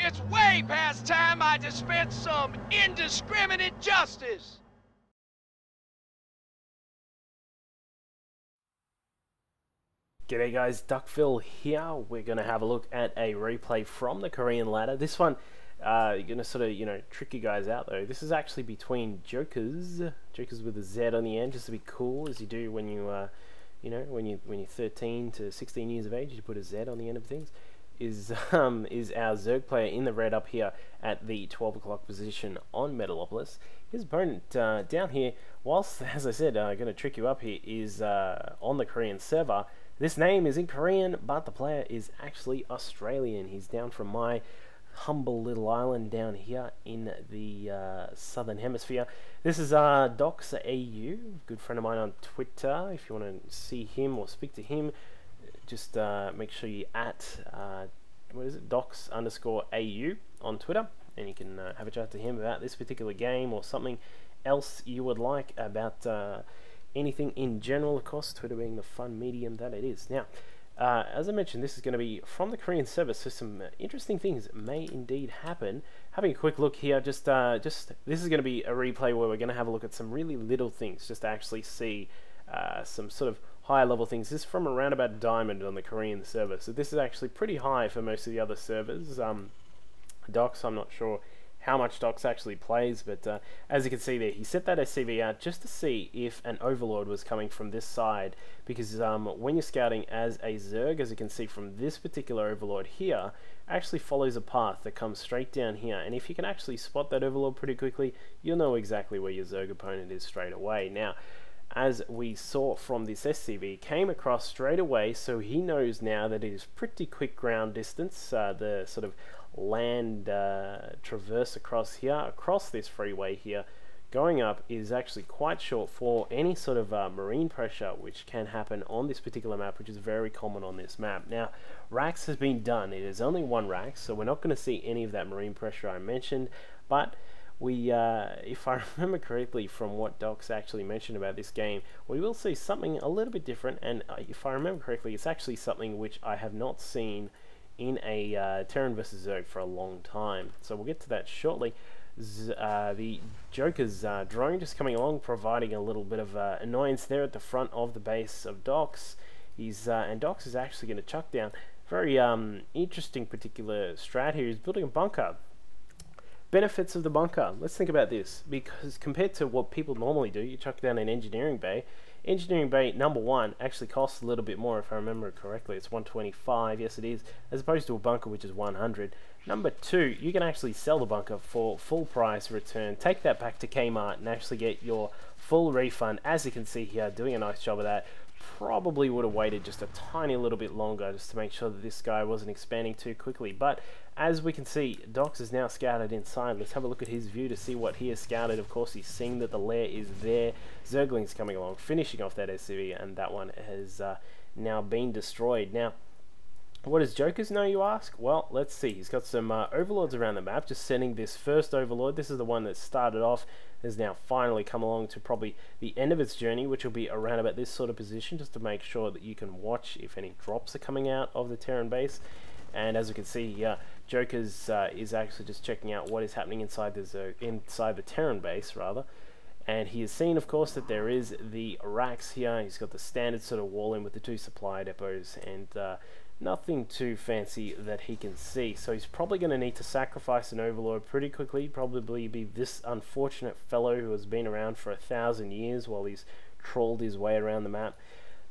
It's way past time I dispense some indiscriminate justice! G'day guys, Duckville here. We're going to have a look at a replay from the Korean ladder. This one, you're going to sort of, trick you guys out though. This is actually between Jokersz with a Z on the end, just to be cool, as you do when you, when you're 13 to 16 years of age, you put a Z on the end of things. Is our Zerg player in the red up here at the 12 o'clock position on Metalopolis. His opponent down here, whilst, as I said, going to trick you up here, is on the Korean server. This name is in Korean, but the player is actually Australian. He's down from my humble little island down here in the southern hemisphere. This is Docs AU, good friend of mine on Twitter. If you want to see him or speak to him, just make sure you at Docs_AU on Twitter, and you can have a chat to him about this particular game or something else you would like about anything in general, of course, Twitter being the fun medium that it is. Now, as I mentioned, this is going to be from the Korean server, so some interesting things may indeed happen. Having a quick look here, this is going to be a replay where we're going to have a look at some really little things, just to actually see some sort of higher level things. This is from around about diamond on the Korean server, so this is actually pretty high for most of the other servers. Docs, I'm not sure how much Docs actually plays, but as you can see there, he set that SCV out just to see if an overlord was coming from this side, because when you're scouting as a Zerg, as you can see from this particular overlord here, actually follows a path that comes straight down here, and if you can actually spot that overlord pretty quickly, you'll know exactly where your Zerg opponent is straight away. Now, as we saw from this SCV, came across straight away, so he knows now that it is pretty quick ground distance. The sort of land traverse across this freeway here, going up, is actually quite short for any sort of marine pressure which can happen on this particular map, which is very common on this map. Now, Rax has been done. It is only one Rax, so we're not going to see any of that marine pressure I mentioned, but we, if I remember correctly from what Docs actually mentioned about this game, we will see something a little bit different, and if I remember correctly, it's actually something which I have not seen in a Terran vs Zerg for a long time. So we'll get to that shortly. The Jokersz drone just coming along, providing a little bit of annoyance there at the front of the base of Docs. And Docs is actually going to chuck down very interesting particular strat here. He's building a bunker. Benefits of the bunker. Let's think about this, because compared to what people normally do, you chuck down an engineering bay. Engineering bay number one actually costs a little bit more, if I remember correctly. It's 125, yes it is, as opposed to a bunker which is 100. Number two, you can actually sell the bunker for full price return, take that back to Kmart and actually get your full refund. As you can see here, doing a nice job of that. Probably would have waited just a tiny little bit longer just to make sure that this guy wasn't expanding too quickly, but as we can see, Docs is now scouted inside. Let's have a look at his view to see what he has scouted. Of course, he's seeing that the lair is there. Zergling's coming along, finishing off that SCV, and that one has now been destroyed. Now, what does Jokersz know, you ask? Well, let's see. He's got some overlords around the map, just sending this first overlord. This is the one that started off, has now finally come along to probably the end of its journey, which will be around about this sort of position, just to make sure that you can watch if any drops are coming out of the Terran base. And as we can see here, Jokersz is actually just checking out what is happening inside the Terran base, rather. And he has seen, of course, that there is the racks here. He's got the standard sort of wall in with the two supply depots, and nothing too fancy that he can see. So he's probably going to need to sacrifice an overlord pretty quickly. Probably be this unfortunate fellow who has been around for 1,000 years while he's trawled his way around the map.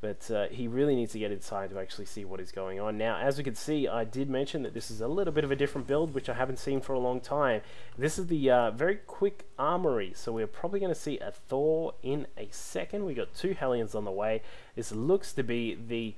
But he really needs to get inside to actually see what is going on. Now, as we can see, I did mention that this is a little bit of a different build, which I haven't seen for a long time. This is the very quick armory, so we're probably going to see a Thor in a second. We got two Hellions on the way. This looks to be the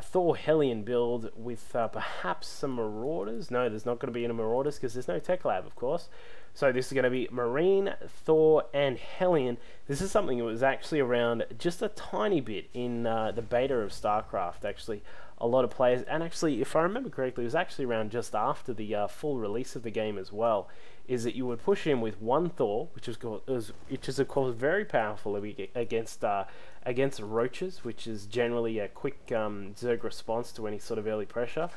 Thor Hellion build with perhaps some Marauders. No, there's not going to be any Marauders because there's no Tech Lab, of course. So this is going to be Marine, Thor, and Hellion. This is something that was actually around just a tiny bit in the beta of StarCraft. Actually, a lot of players, and actually, if I remember correctly, it was actually around just after the full release of the game as well, is that you would push in with one Thor, which is of course very powerful against roaches, which is generally a quick Zerg response to any sort of early pressure.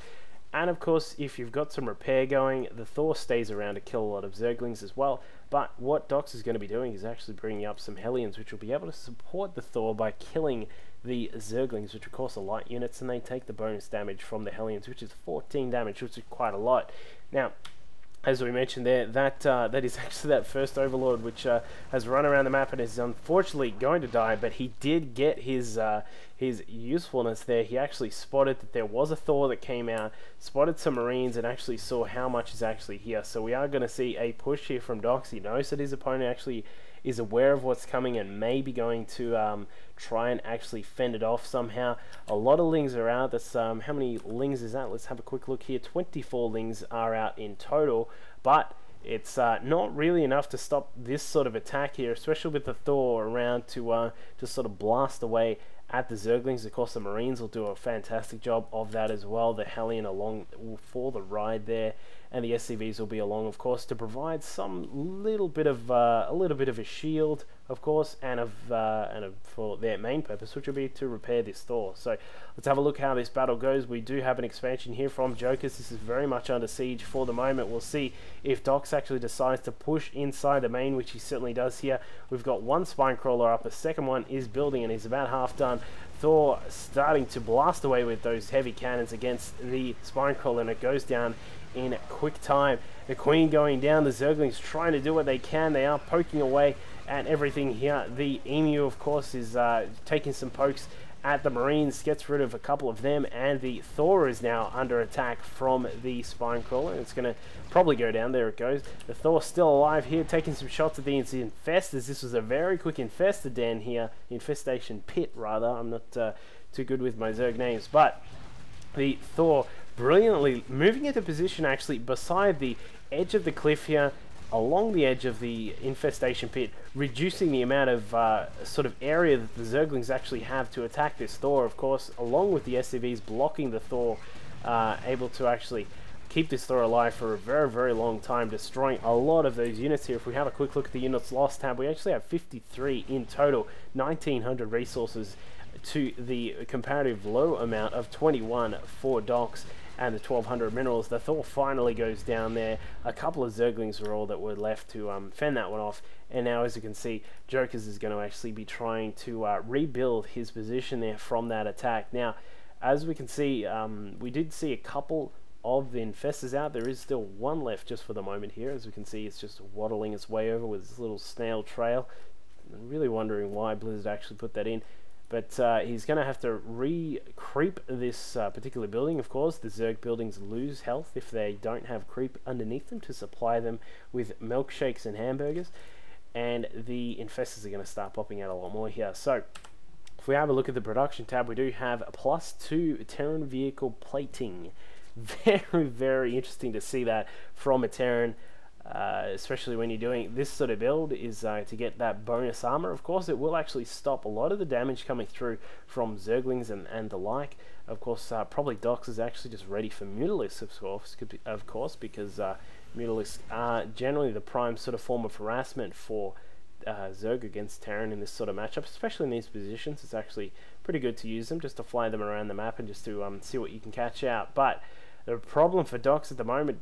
And of course, if you've got some repair going, the Thor stays around to kill a lot of Zerglings as well. But what Dox is going to be doing is actually bringing up some Hellions, which will be able to support the Thor by killing the Zerglings, which of course are light units, and they take the bonus damage from the Hellions, which is 14 damage, which is quite a lot. Now, as we mentioned there, that is actually that first Overlord, which has run around the map and is unfortunately going to die, but he did get his usefulness there. He actually spotted that there was a Thor that came out, spotted some Marines, and actually saw how much is actually here. So we are going to see a push here from Dox. He knows that his opponent actually is aware of what's coming and may be going to try and actually fend it off somehow. A lot of Lings are out. That's how many Lings is that? Let's have a quick look here. 24 Lings are out in total, but it's not really enough to stop this sort of attack here, especially with the Thor around to just sort of blast away at the Zerglings. Of course, the Marines will do a fantastic job of that as well. The Hellion along for the ride there, and the SCVs will be along, of course, to provide some little bit of a shield, of course, and for their main purpose, which will be to repair this Thor. So let's have a look how this battle goes. We do have an expansion here from Jokersz. This is very much under siege for the moment. We'll see if Dox actually decides to push inside the main, which he certainly does here. We've got one spine crawler up, a second one is building, and he's about half done. Thor starting to blast away with those heavy cannons against the spine crawler, and it goes down in quick time. The Queen going down, the Zerglings trying to do what they can. They are poking away at everything here. The Emu, of course, is taking some pokes at the Marines, gets rid of a couple of them, and the Thor is now under attack from the spine crawler. It's going to probably go down. There it goes. The Thor still alive here, taking some shots at the infestors. This was a very quick infestor den here, infestation pit rather. I'm not too good with my Zerg names, but the Thor brilliantly moving into position actually beside the edge of the cliff here, along the edge of the infestation pit, reducing the amount of sort of area that the Zerglings actually have to attack this Thor, of course, along with the SCVs blocking the Thor, able to actually keep this Thor alive for a very, very long time, destroying a lot of those units here. If we have a quick look at the units lost tab, we actually have 53 in total, 1900 resources to the comparative low amount of 21 for Dox and the 1200 minerals. The Thor finally goes down there. A couple of Zerglings were all that were left to fend that one off, and now, as you can see, Jokersz is going to actually be trying to rebuild his position there from that attack. Now, as we can see, we did see a couple of the infestors out. There is still one left just for the moment here. As we can see, it's just waddling its way over with this little snail trail. I'm really wondering why Blizzard actually put that in. But he's going to have to re-creep this particular building. Of course, the Zerg buildings lose health if they don't have creep underneath them to supply them with milkshakes and hamburgers. And the infestors are going to start popping out a lot more here. So, if we have a look at the production tab, we do have a +2 Terran vehicle plating. Very, very interesting to see that from a Terran. Especially when you're doing this sort of build, is to get that bonus armor. Of course, it will actually stop a lot of the damage coming through from Zerglings and the like. Of course, probably Dox is actually just ready for Mutalisks, of course, because Mutalisks are generally the prime sort of form of harassment for Zerg against Terran in this sort of matchup, especially in these positions. It's actually pretty good to use them just to fly them around the map and just to see what you can catch out. But the problem for Dox at the moment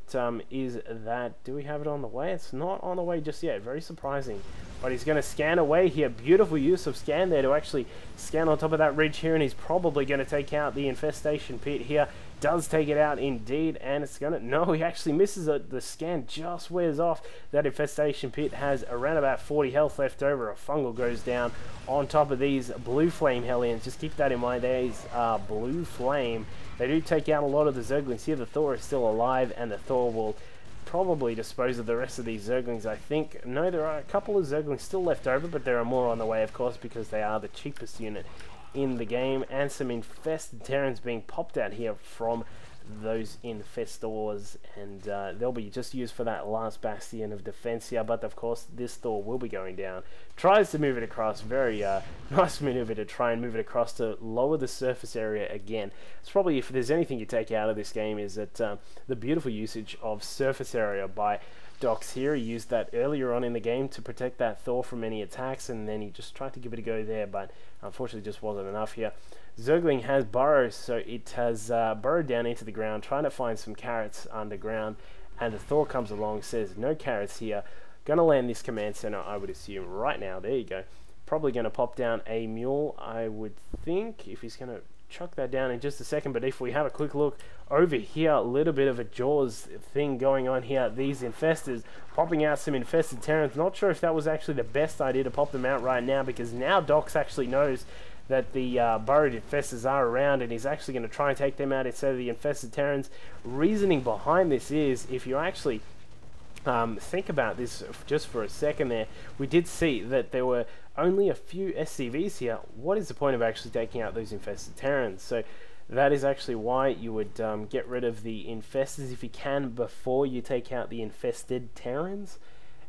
is that, do we have it on the way? It's not on the way just yet. Very surprising. But he's going to scan away here. Beautiful use of scan there to actually scan on top of that ridge here, and he's probably going to take out the infestation pit here. Does take it out indeed, and it's going to... No, he actually misses it. The scan just wears off. That infestation pit has around about 40 health left over. A fungal goes down on top of these blue flame Hellions. Just keep that in mind. These blue flame. They do take out a lot of the Zerglings here. The Thor is still alive, and the Thor will probably dispose of the rest of these Zerglings, I think. No, there are a couple of Zerglings still left over, but there are more on the way, of course, because they are the cheapest unit in the game, and some infested Terrans being popped out here from those infestors, and they'll be just used for that last bastion of defense here. But of course, this Thor will be going down. Tries to move it across. Very nice maneuver to try and move it across to lower the surface area again. It's probably, if there's anything you take out of this game, is that the beautiful usage of surface area by Dox here. He used that earlier on in the game to protect that Thor from any attacks, and then he just tried to give it a go there, but unfortunately just wasn't enough here. Zergling has burrows, so it has burrowed down into the ground, trying to find some carrots underground, and the Thor comes along, says, no carrots here, gonna land this command center, I would assume, right now. There you go. Probably gonna pop down a mule, I would think, if he's gonna chuck that down in just a second. But if we have a quick look over here, a little bit of a Jaws thing going on here. These infestors popping out some infested Terrans. Not sure if that was actually the best idea to pop them out right now, because now Docs actually knows that the burrowed infestors are around, and he's actually going to try and take them out instead of the infested Terrans. Reasoning behind this is, if you actually think about this just for a second there, we did see that there were only a few SCVs here. What is the point of actually taking out those infested Terrans? So that is actually why you would get rid of the infestors if you can before you take out the infested Terrans,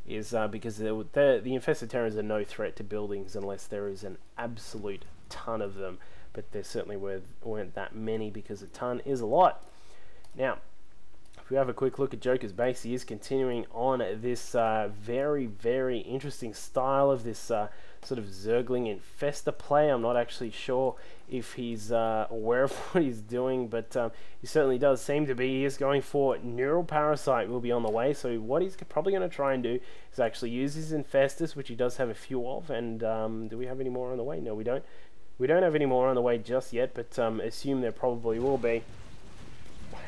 is because the infested Terrans are no threat to buildings unless there is an absolute ton of them, but there certainly weren't that many, because a ton is a lot. Now, if we have a quick look at Joker's base, he is continuing on this very, very interesting style of this sort of Zergling infestor play. I'm not actually sure if he's aware of what he's doing, but he certainly does seem to be. He is going for Neural Parasite, will be on the way. So what he's probably going to try and do is actually use his infestors, which he does have a few of. And do we have any more on the way? No, we don't. We don't have any more on the way just yet, but assume there probably will be.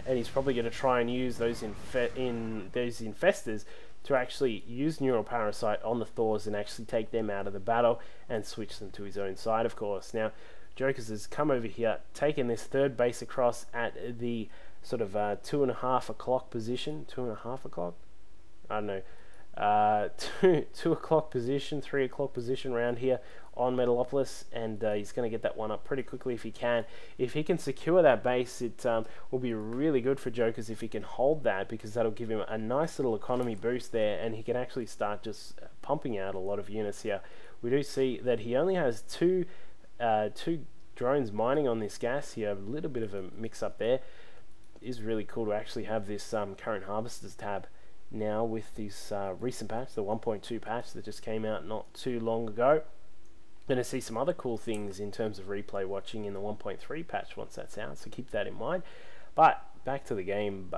And he's probably going to try and use those infestors to actually use Neural Parasite on the Thors and actually take them out of the battle and switch them to his own side, of course. Now, Jokersz has come over here, taken this third base across at the sort of 2:30 o'clock position. 2:30 o'clock? I don't know. 2 o'clock position, 3 o'clock position around here on Metalopolis, and he's going to get that one up pretty quickly if he can. If he can secure that base, it will be really good for Jokersz if he can hold that, because that'll give him a nice little economy boost there, and he can actually start just pumping out a lot of units here. We do see that he only has two drones mining on this gas here. A little bit of a mix up there. It is really cool to actually have this current harvesters tab now with this recent patch, the 1.2 patch that just came out not too long ago. Going to see some other cool things in terms of replay watching in the 1.3 patch once that's out, so keep that in mind. But back to the game.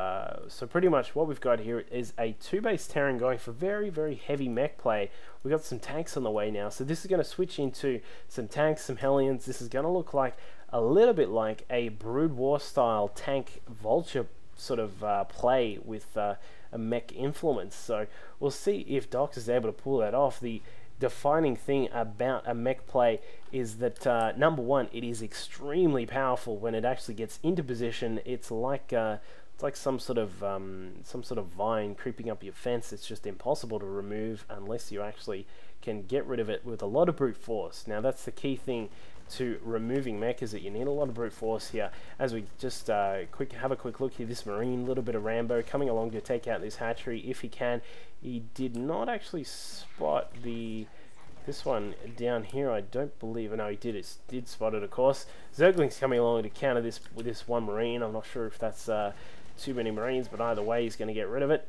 So pretty much what we've got here is a 2-base Terran going for very, very heavy mech play. We've got some tanks on the way now, so this is going to switch into some tanks, some Hellions. This is going to look like a little bit like a Brood War style tank vulture sort of play with a mech influence. So we'll see if Docs is able to pull that off. The defining thing about a mech play is that number one, it is extremely powerful when it actually gets into position. It's like some sort of vine creeping up your fence. It's just impossible to remove unless you actually can get rid of it with a lot of brute force. Now that's the key thing to removing mech, is that you need a lot of brute force here. As we just have a quick look here, this Marine, a little bit of Rambo coming along to take out this hatchery if he can. He did not actually spot this one down here, I don't believe. No, he did spot it, of course. Zergling's coming along to counter this with this one Marine. I'm not sure if that's too many Marines, but either way he's going to get rid of it.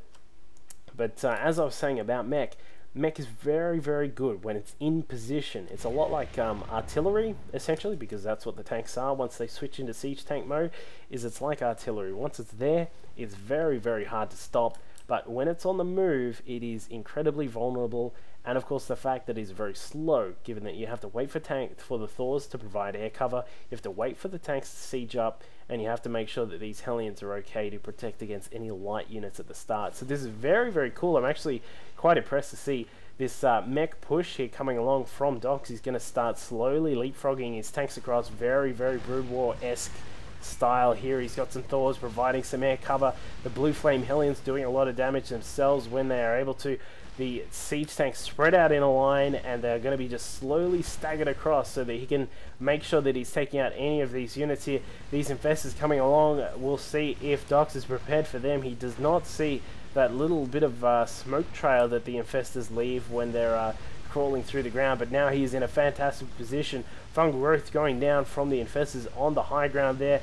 But as I was saying about mech is very, very good when it's in position. It's a lot like artillery, essentially, because that's what the tanks are once they switch into siege tank mode. It's like artillery. Once it's there, it's very, very hard to stop. But when it's on the move, it is incredibly vulnerable. And of course the fact that it's very slow, given that you have to wait for the Thors to provide air cover, you have to wait for the tanks to siege up, and you have to make sure that these Hellions are okay to protect against any light units at the start. So this is very, very cool. I'm actually quite impressed to see this mech push here coming along from Docs. He's going to start slowly leapfrogging his tanks across, very, very Brood War-esque style here. He's got some Thors providing some air cover. The Blue Flame Hellions doing a lot of damage themselves when they are able to. The siege tanks spread out in a line, and they're going to be just slowly staggered across so that he can make sure that he's taking out any of these units here. These infestors coming along, we'll see if Docs is prepared for them. He does not see that little bit of smoke trail that the infestors leave when they're crawling through the ground, but now he's in a fantastic position. Fungal growth going down from the infestors on the high ground there.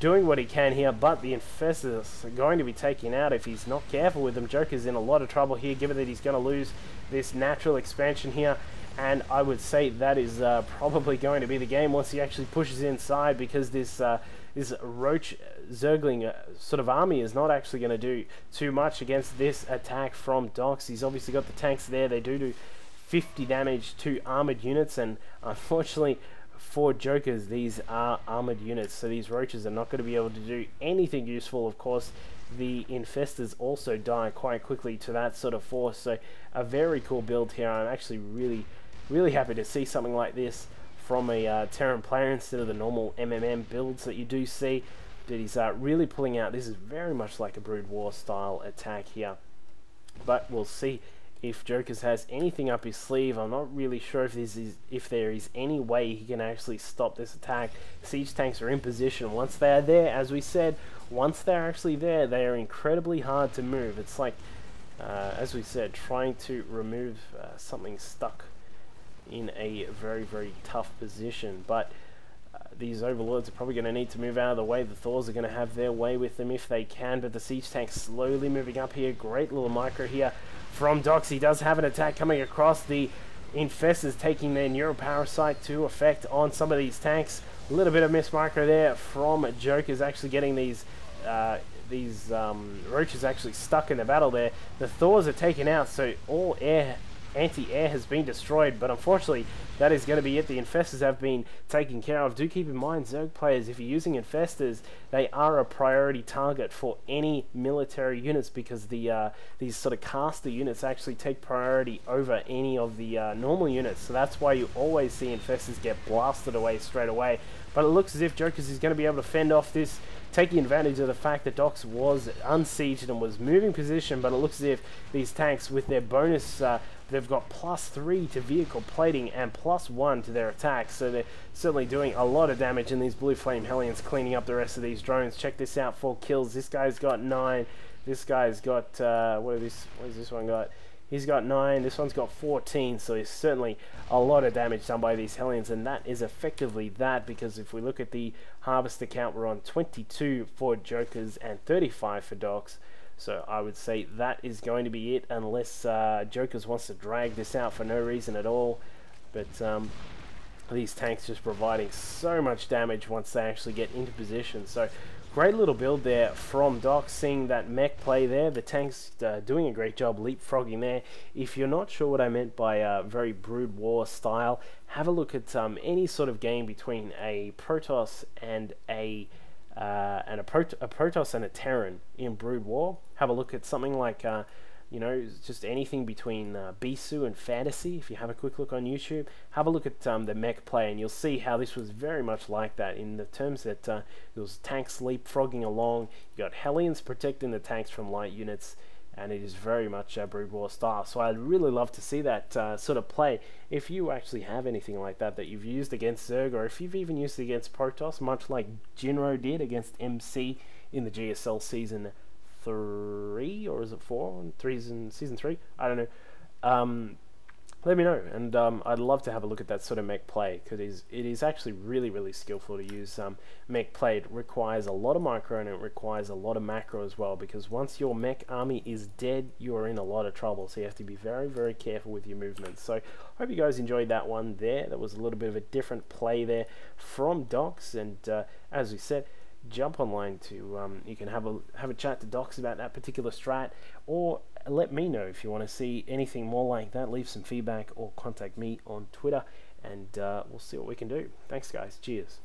doing what he can here, but the Infestors are going to be taken out if he's not careful with them. Joker's in a lot of trouble here, given that he's going to lose this natural expansion here, and I would say that is probably going to be the game once he actually pushes inside, because this Roach Zergling sort of army is not actually going to do too much against this attack from Dox. He's obviously got the tanks there. They do 50 damage to armored units, and unfortunately for Jokersz, these are armored units, so these roaches are not going to be able to do anything useful. Of course, the Infestors also die quite quickly to that sort of force, so a very cool build here. I'm actually really happy to see something like this from a Terran player instead of the normal MMM builds that you do see. But he's really pulling out. This is very much like a Brood War style attack here, but we'll see if Jokersz has anything up his sleeve. I'm not really sure if there is any way he can actually stop this attack. Siege tanks are in position. Once they are there, as we said, once they're actually there, they are incredibly hard to move. It's like, as we said, trying to remove something stuck in a very tough position. But these Overlords are probably going to need to move out of the way. The Thors are going to have their way with them if they can, but the Siege tanks slowly moving up here. Great little micro here from Dox. He does have an attack coming across. The Infestors taking their Neuroparasite to effect on some of these tanks. A little bit of miss micro there from Jokersz, actually getting these roaches actually stuck in the battle there. The Thors are taken out, so all anti-air has been destroyed, but unfortunately that is going to be it. The Infestors have been taken care of. Do keep in mind, Zerg players, if you're using Infestors, they are a priority target for any military units, because the these sort of caster units actually take priority over any of the normal units, so that's why you always see Infestors get blasted away straight away. But it looks as if Jokersz is going to be able to fend off this, taking advantage of the fact that Dox was unsieged and was moving position, but it looks as if these tanks with their bonus, they've got +3 to vehicle plating and +1 to their attacks, so they're certainly doing a lot of damage, and these Blue Flame Hellions cleaning up the rest of these drones. Check this out, 4 kills. This guy's got 9. This guy's got, what has this one got? He's got 9, this one's got 14, so it's certainly a lot of damage done by these Hellions, and that is effectively that, because if we look at the harvester count, we're on 22 for Jokersz and 35 for Dox. So I would say that is going to be it, unless Jokersz wants to drag this out for no reason at all. But these tanks just providing so much damage once they actually get into position. So great little build there from Dox, seeing that mech play there. The tanks doing a great job leapfrogging there. If you're not sure what I meant by very Brood War style, have a look at any sort of game between a Protoss and a Protoss and a Terran in Brood War. Have a look at something like, you know, just anything between Bisu and Fantasy. If you have a quick look on YouTube, have a look at the mech play, and you'll see how this was very much like that, in the terms that there was tanks leapfrogging along, you got Hellions protecting the tanks from light units, and it is very much Brood War style. So I'd really love to see that sort of play. If you actually have anything like that you've used against Zerg, or if you've even used it against Protoss, much like Jinro did against MC in the GSL Season 3, or is it 4? 3's in Season 3? I don't know. Let me know, and I'd love to have a look at that sort of mech play, because it is actually really skillful to use mech play. It requires a lot of micro, and it requires a lot of macro as well, because once your mech army is dead, you're in a lot of trouble, so you have to be very careful with your movements. So I hope you guys enjoyed that one there. That was a little bit of a different play there from Dox, and as we said, jump online to you can have a chat to Dox about that particular strat, or let me know if you want to see anything more like that. Leave some feedback or contact me on Twitter, and we'll see what we can do. Thanks guys, cheers.